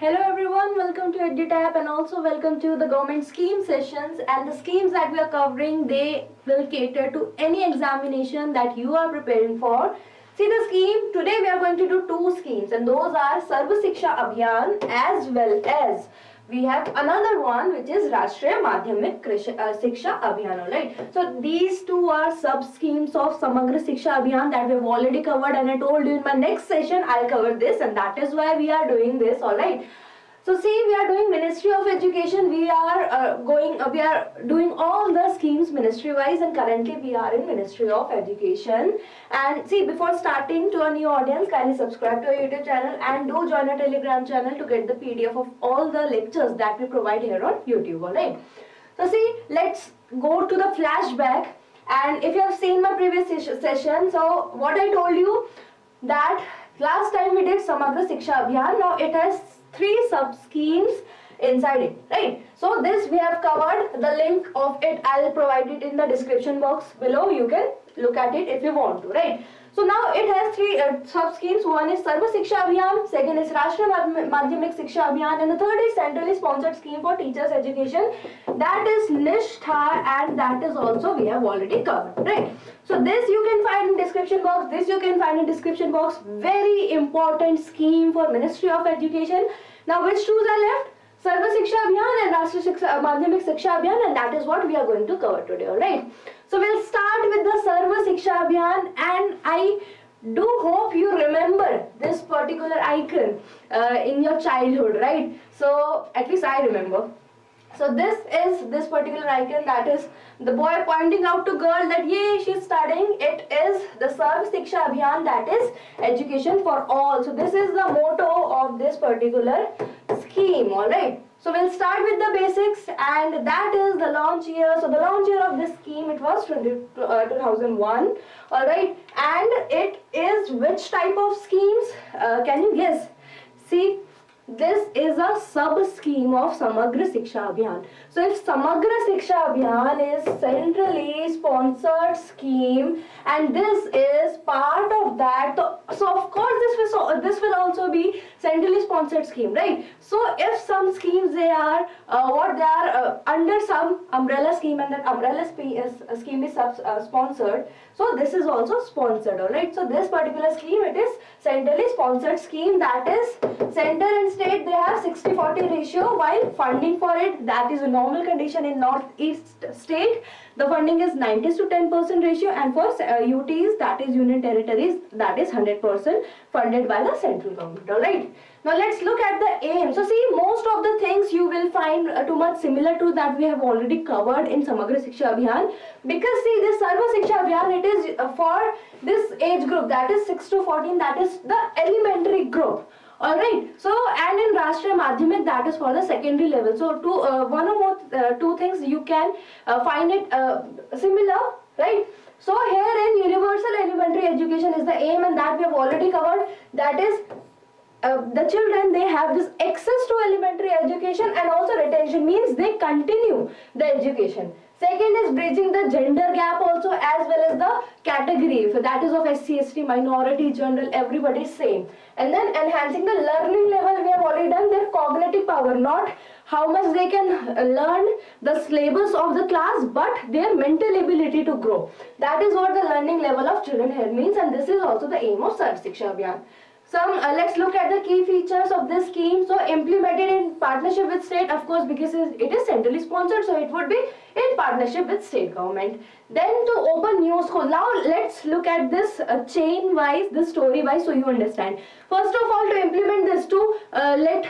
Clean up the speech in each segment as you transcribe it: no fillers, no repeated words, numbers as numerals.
Hello everyone, welcome to EduTap and also welcome to the government scheme sessions, and the schemes that we are covering, they will cater to any examination that you are preparing for. See the scheme, today we are going to do two schemes, and those are Sarva Shiksha Abhiyan as well as we have another one which is Rashtriya Madhyamik Shiksha Abhiyan, alright. So these two are sub schemes of Samagra Shiksha Abhiyan that we have already covered, and I told you in my next session I'll cover this, and that is why we are doing this, alright. So see, we are doing Ministry of Education. We are doing all the schemes ministry wise, and currently we are in Ministry of Education. And see, before starting, to a new audience, kindly subscribe to our YouTube channel and do join our Telegram channel to get the PDF of all the lectures that we provide here on YouTube. Alright. So see, let's go to the flashback. And if you have seen my previous session, so what I told you that last time we did Samagra Shiksha Abhiyan. Now it has three sub schemes inside it, right? So this we have covered. The link of it I'll provide it in the description box below. You can look at it if you want to, right? So now it has three sub schemes. One is Sarva Shiksha Abhiyan, second is Rashtriya Madhyamik Shiksha Abhiyan, and the third is centrally sponsored scheme for teachers education, that is Nishtha, and that is also we have already covered, right? So this you can find in description box, this you can find in description box. Very important scheme for Ministry of Education. Now which two are left? Sarva Shiksha Abhiyan and Rashtriya Madhyamik Shiksha Abhiyan, and that is what we are going to cover today, alright? So we'll start with the Sarva Shiksha Abhiyan, and I do hope you remember this particular icon in your childhood, right? So at least I remember. So this is this particular icon, that is the boy pointing out to girl that yay, she's studying. It is the Sarva Shiksha Abhiyan, that is education for all. So this is the motto of this particular scheme, alright. So we'll start with the basics, and that is the launch year. So the launch year of this scheme, it was 2001, alright. And it is which type of schemes? Can you guess? See, this is a sub scheme of Samagra Shiksha Abhiyan. So if Samagra Shiksha Abhiyan is centrally sponsored scheme, and this is part of that, so of course this will also be centrally sponsored scheme, right? So if some schemes they are under some umbrella scheme, and that umbrella scheme is sponsored, so this is also sponsored, alright. So this particular scheme, it is centrally sponsored scheme, that is center and state they have 60-40 ratio, while funding for it, that is a normal condition in northeast state, the funding is 90 to 10% ratio, and for UTs, that is union territories, that is 100% funded by the central government, alright. Now let's look at the aim. So see, most of the things you will find too much similar to that we have already covered in Samagra Shiksha Abhiyan, because see, this Sarva Shiksha Abhiyan, it is for this age group, that is 6 to 14, that is the elementary group. Alright, so and in Rashtriya Madhyamik, that is for the secondary level. So one or more two things you can find it similar, right? So here in universal elementary education is the aim, and that we have already covered, that is the children, they have this access to elementary education, and also retention means they continue the education. Second is bridging the gender gap also, as well as the category, if that is of SC, ST, minority, general, everybody is same. And then enhancing the learning level, we have already done their cognitive power, not how much they can learn the syllabus of the class, but their mental ability to grow. That is what the learning level of children here means, and this is also the aim of Sarva Shiksha Abhiyan. Let's look at the key features of this scheme. So implemented in partnership with state, of course, because it is centrally sponsored, so it would be in partnership with state government. Then to open new school. Now let's look at this chain wise, this story wise, so you understand. First of all, to implement this, to let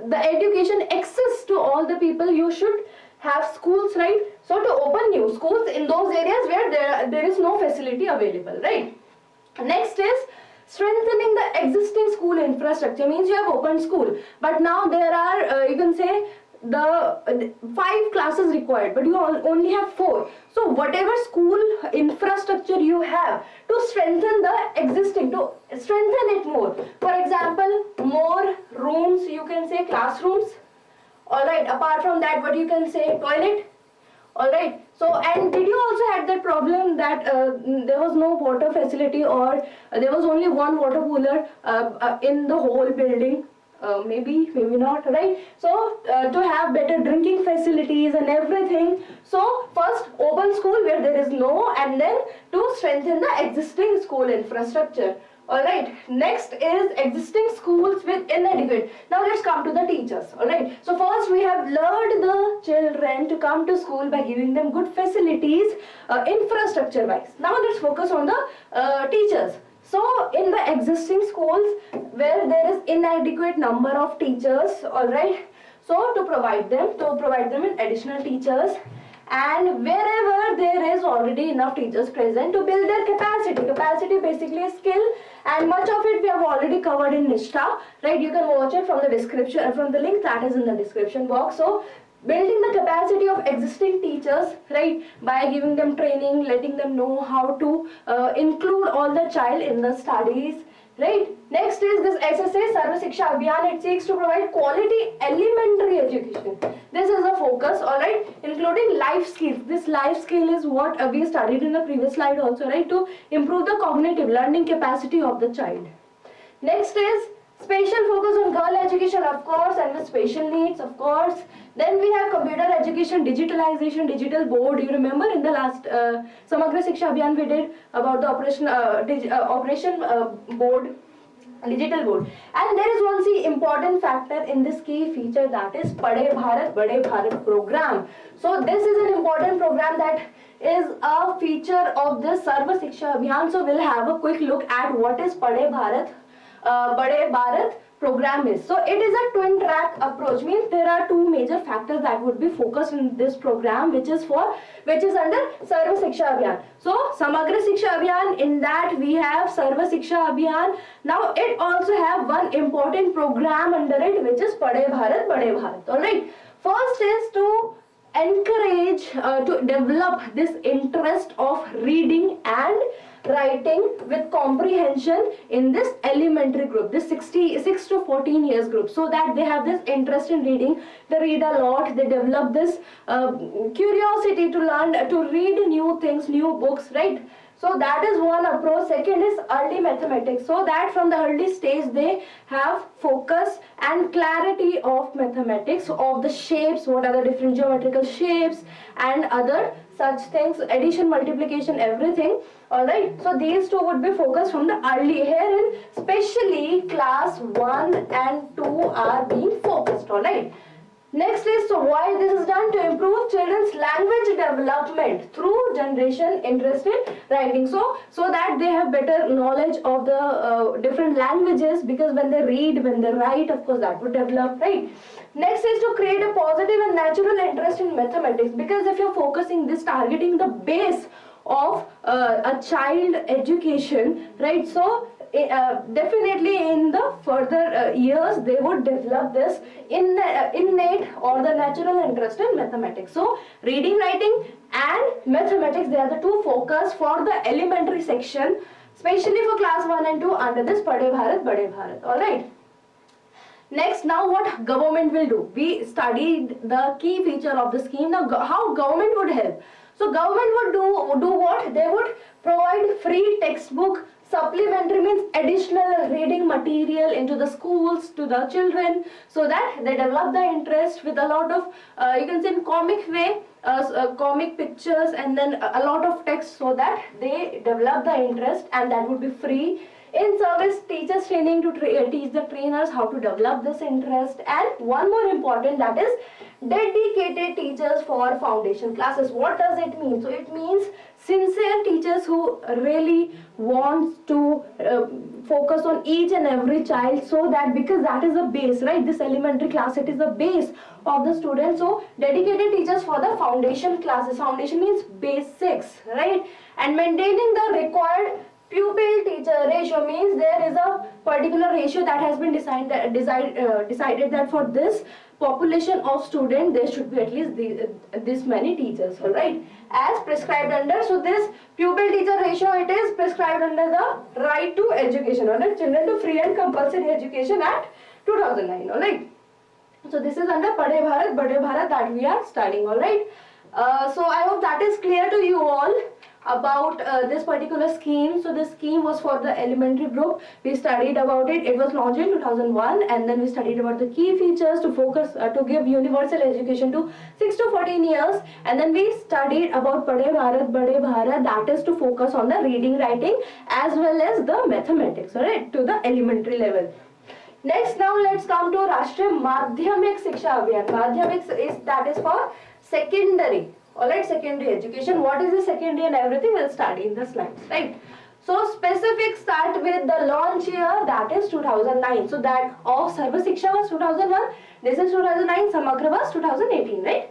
the education access to all the people, you should have schools, right? So to open new schools in those areas where there is no facility available, right? Next is strengthening the existing school infrastructure, means you have opened school, but now there are you can say the 5 classes required, but you only have 4. So whatever school infrastructure you have, to strengthen the existing, to strengthen it more. For example, more rooms, you can say classrooms, alright. Apart from that, what you can say, toilet, alright. So, and did you also had that problem that there was no water facility, or there was only one water cooler in the whole building? maybe not, right? So to have better drinking facilities and everything. So first open school where there is no, and then to strengthen the existing school infrastructure. Alright, next is existing schools with inadequate. Now let's come to the teachers. Alright, so first we have lured the children to come to school by giving them good facilities, infrastructure wise. Now let's focus on the teachers. So in the existing schools where there is inadequate number of teachers, alright, so to provide them with additional teachers, and wherever there is already enough teachers present, to build their capacity basically a skill, and much of it we have already covered in Nishtha, right? You can watch it from the description, from the link that is in the description box. So building the capacity of existing teachers, right, by giving them training, letting them know how to include all the child in the studies, right? Next is this SSA Sarva Shiksha Abhiyan. It seeks to provide quality elementary education. This is the focus, alright, including life skills. This life skill is what we studied in the previous slide also, right, to improve the cognitive learning capacity of the child. Next is special focus on girl education, of course, and with special needs, of course. Then we have computer education, digitalization, digital board. You remember in the last Samagra Shiksha Abhiyan we did about the operation board, digital board. And there is one important factor in this key feature, that is Padhe Bharat Bade Bharat program. So this is an important program that is a feature of this Sarva Shiksha Abhiyan. So we'll have a quick look at what is Padhe Bharat Bade Bharat program is. So it is a twin track approach, means there are two major factors that would be focused in this program, which is under Sarva Shiksha Abhiyan. So Samagra Shiksha Abhiyan, in that we have Sarva Shiksha Abhiyan. Now it also have one important program under it, which is Padhe Bharat Bade Bharat. Alright, first is to encourage to develop this interest of reading and writing with comprehension in this elementary group, this 6 to 14 years group, so that they have this interest in reading. They read a lot, they develop this curiosity to learn, to read new things, new books, right? So that is one approach. Second is early mathematics, so that from the early stage they have focus and clarity of mathematics, of the shapes, what are the different geometrical shapes and other such things, addition, multiplication, everything. Alright, so these two would be focused from the early. Herein especially class 1 and 2 are being focused. Alright, next is, so why this is done? To improve children's language development through generation interest in writing, so that they have better knowledge of the different languages, because when they read, when they write, of course that would develop, right? Next is to create a positive and natural interest in mathematics, because if you're focusing this, targeting the base of a child education, right? So definitely in the further years they would develop this innate or the natural interest in mathematics. So reading, writing and mathematics, they are the two focus for the elementary section, especially for class 1 and 2 under this Padhe Bharat Bade Bharat. Alright, next, now what government will do? We studied the key feature of the scheme. Now how government would help? So government would do what? They would provide free textbook, supplementary means additional reading material into the schools to the children, so that they develop the interest with a lot of you can say in comic way, comic pictures, and then a lot of text, so that they develop the interest, and that would be free. In service, teachers training to teach the trainers how to develop this interest. And one more important, that is dedicated teachers for foundation classes. What does it mean? So it means sincere teachers who really want to focus on each and every child, so that, because that is the base, right? This elementary class, it is the base of the student. So dedicated teachers for the foundation classes. Foundation means basics, right? And maintaining the required pupil teacher ratio, means there is a particular ratio that has been decided that for this population of student there should be at least this many teachers, alright, as prescribed under. So this pupil teacher ratio, it is prescribed under the Right to Education, alright, Children to Free and Compulsory Education Act 2009, alright. So this is under Padhe Bharat Bade Bharat that we are studying, alright. So I hope that is clear to you all. about this particular scheme. So this scheme was for the elementary group. We studied about it. It was launched in 2001, and then we studied about the key features to focus to give universal education to 6 to 14 years, and then we studied about Padhe Bharat, that is to focus on the reading, writing as well as the mathematics, alright, to the elementary level. Next, now let's come to Rashtriya Madhyamik Shiksha Abhiyan. Madhyamik is, that is for secondary. Alright, secondary education. What is the secondary and everything we'll study in the slides, right? So specifics start with the launch year, that is 2009. So that of Sarva Shiksha was 2001. This is 2009. Samagra was 2018, right?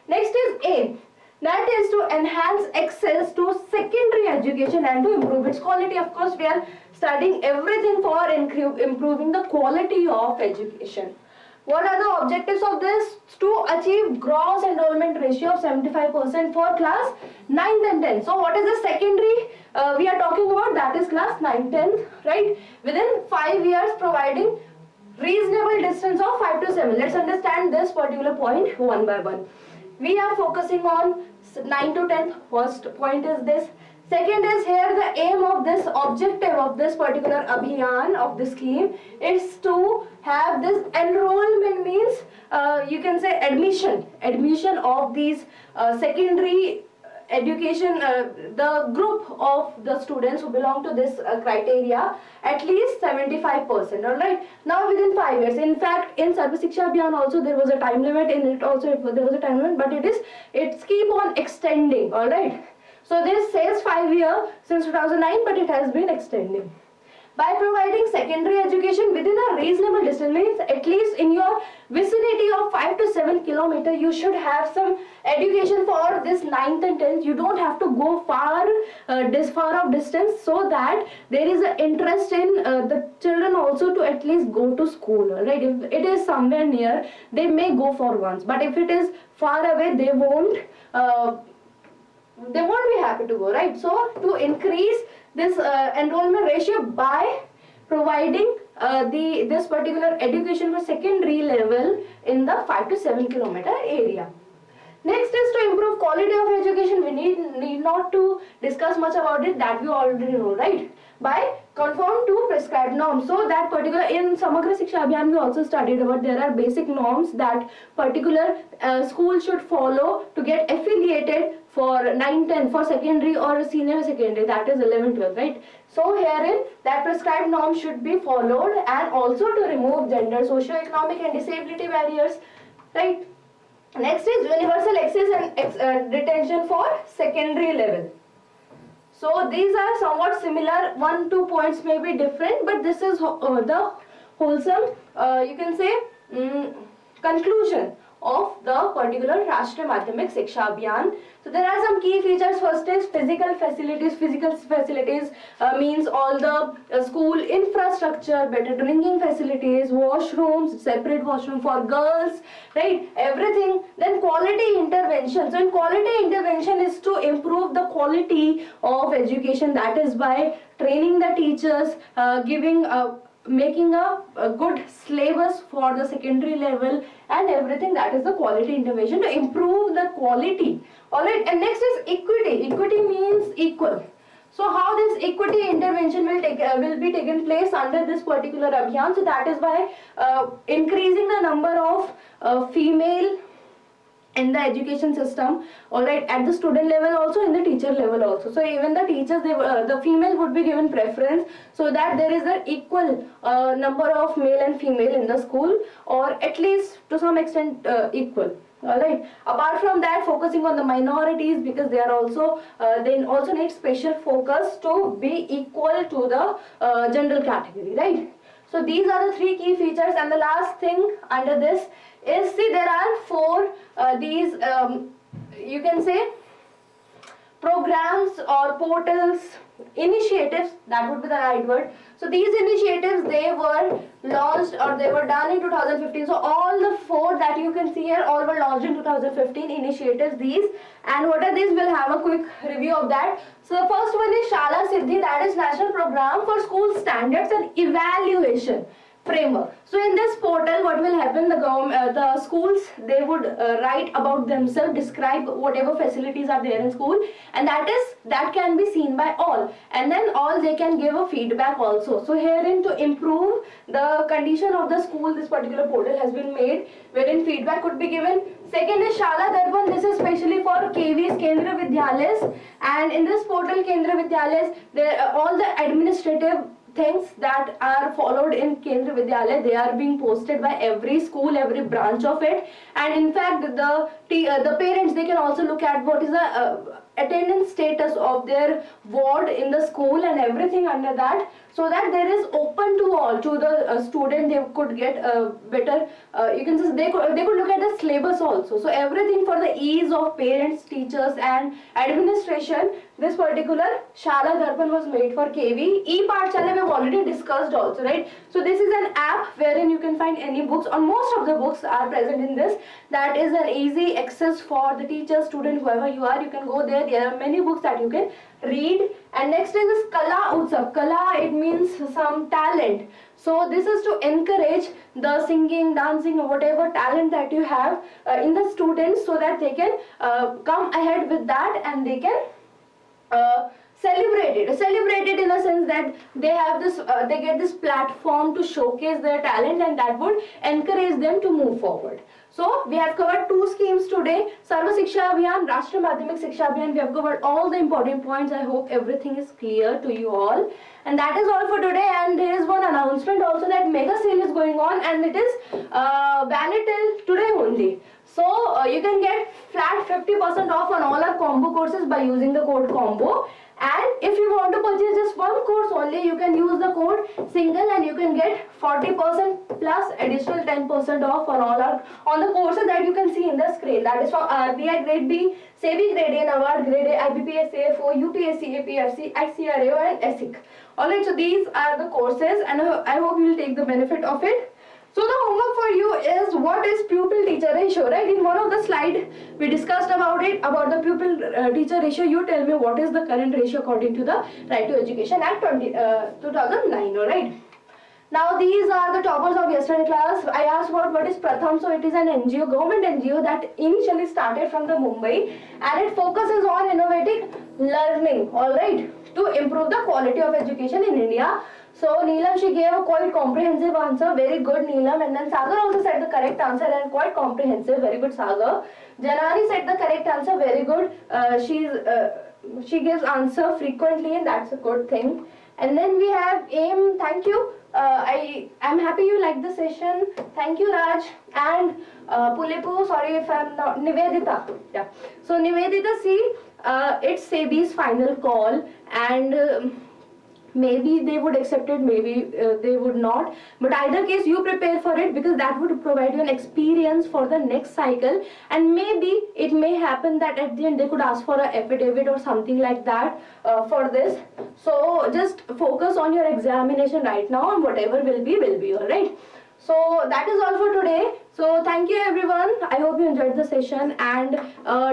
Next is aim. That is to enhance access to secondary education and to improve its quality. Of course, we are studying everything for improving the quality of education. What are the objectives of this? To achieve gross enrollment ratio of 75% for class 9th and 10th. So what is the secondary we are talking about? That is class 9th, 10th, right? Within 5 years, providing reasonable distance of 5 to 7. Let's understand this particular point one by one. We are focusing on 9 to 10th. First point is this. Second is here the aim of this objective of this particular abhiyan of the scheme is to have this enrollment, means you can say admission of these secondary education, the group of the students who belong to this criteria, at least 75%. Alright. Now within 5 years. In fact, in Sarva Shiksha Abhiyan also there was a time limit. In it also there was a time limit, but it's keep on extending. Alright. So this says 5 years since 2009, but it has been extending. By providing secondary education within a reasonable distance, means at least in your vicinity of 5 to 7 kilometers, you should have some education for this 9th and 10th. You don't have to go far, this far of distance, so that there is an interest in the children also to at least go to school. Right? If it is somewhere near, they may go for once, but if it is far away, they won't be happy to go, right? So to increase this enrollment ratio by providing this particular education for secondary level in the 5 to 7 kilometer area. Next is to improve quality of education. We need not to discuss much about it, that we already know, right? By conform to prescribed norms. So that particular, in Samagra Shiksha Abhiyan we also studied about, there are basic norms that particular school should follow to get affiliated for 9, 10, for secondary or senior secondary, that is 11, 12, right? So herein that prescribed norms should be followed, and also to remove gender, socio-economic and disability barriers, right? Next is universal access and retention for secondary level. So these are somewhat similar, 1-2 points may be different, but this is the wholesome, you can say, conclusion of the particular Rashtriya Madhyamik Shiksha Abhiyan. So there are some key features. First is physical facilities. Physical facilities means all the school infrastructure, better drinking facilities, washrooms, separate washroom for girls, right? Everything. Then quality intervention. So in quality intervention is to improve the quality of education. That is by training the teachers, making a good syllabus for the secondary level and everything. That is the quality intervention to improve the quality. Alright, and next is equity. Equity means equal. So how this equity intervention will be taken place under this particular abhiyan? So that is by increasing the number of female in the education system, alright, at the student level also, in the teacher level also. So even the teachers, the female would be given preference, so that there is an equal number of male and female in the school, or at least to some extent equal. Alright. Apart from that, focusing on the minorities, because they are also they also need special focus to be equal to the general category, right? So these are the 3 key features. And the last thing under this is, see, there are 4 these you can say programs or portals, initiatives, that would be the right word. So these initiatives, they were launched or they were done in 2015. So all the 4 that you can see here, all were launched in 2015 initiatives, these. And what are these? We'll have a quick review of that. So the first one is Shala Siddhi, that is National Program for School Standards and Evaluation Framework. So in this portal, what will happen? The the schools, they would write about themselves, describe whatever facilities are there in school, and that can be seen by all, and then all they can give a feedback also. So herein, to improve the condition of the school, this particular portal has been made wherein feedback could be given. Second is Shala Darpan. This is specially for KVs, Kendra Vidyalayas, and in this portal Kendra Vidyalayas, there all the administrative things that are followed in Kendra Vidyalaya, they are being posted by every school, every branch of it, and in fact the parents, they can also look at what is the attendance status of their ward in the school and everything under that, so that there is open to all, to the student, they could get better, you can just, they could look at the syllabus also. So everything for the ease of parents, teachers and administration, this particular Shala Darpan was made for KV. E-Pathshala we have already discussed also, right? So this is an app wherein you can find any books, or most of the books are present in this. That is an easy access for the teacher, student, whoever you are, you can go there. There are many books that you can read. And next is this Kala Utsav. Kala, it means some talent. So this is to encourage the singing, dancing, or whatever talent that you have in the students, so that they can come ahead with that and they can celebrated in a sense that they have this they get this platform to showcase their talent, and that would encourage them to move forward. So we have covered two schemes today, Sarva Shiksha Abhiyan, Rashtriya Madhyamik Shiksha Abhiyan. We have covered all the important points. I hope everything is clear to you all, and that is all for today. And there is one announcement also, that mega sale is going on, and it is valid till today only. So you can get flat 50% off on all our combo courses by using the code COMBO. And if you want to purchase just one course only, you can use the code SINGLE, and you can get 40% plus additional 10% off on all our the courses that you can see in the screen. That is for RBI Grade B, SEBI Grade A, NABARD Grade A, IBPS, AFO, UPSC, APFC, ICRAO and ESIC. Alright, so these are the courses, and I hope you will take the benefit of it. So the homework for you is, what is pupil teacher ratio, right? In one of the slide we discussed about it, about the pupil teacher ratio. You tell me what is the current ratio according to the Right to Education Act 2009, alright? Now these are the toppers of yesterday class. I asked what is Pratham. So it is an NGO, government NGO that initially started from the Mumbai, and it focuses on innovative learning, alright, to improve the quality of education in India. So Neelam, she gave a quite comprehensive answer. Very good, Neelam. And then Sagar also said the correct answer, and quite comprehensive. Very good, Sagar. Janani said the correct answer. Very good. She gives answer frequently, and that's a good thing. And then we have AIM. Thank you. I'm happy you liked the session. Thank you, Raj. And Pulepu, sorry if I'm not, Nivedita. Yeah. So Nivedita, see, it's SEBI's final call, and maybe they would accept it, maybe they would not, but either case you prepare for it, because that would provide you an experience for the next cycle. And maybe it may happen that at the end they could ask for an affidavit or something like that for this. So just focus on your examination right now, and whatever will be, alright? So that is all for today. So thank you everyone. I hope you enjoyed the session, and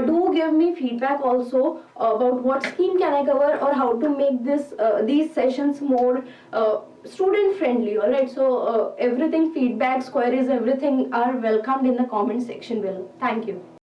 do give me feedback also about what scheme can I cover, or how to make this these sessions more student friendly, alright? So everything, feedbacks, queries, everything are welcomed in the comment section below. Thank you.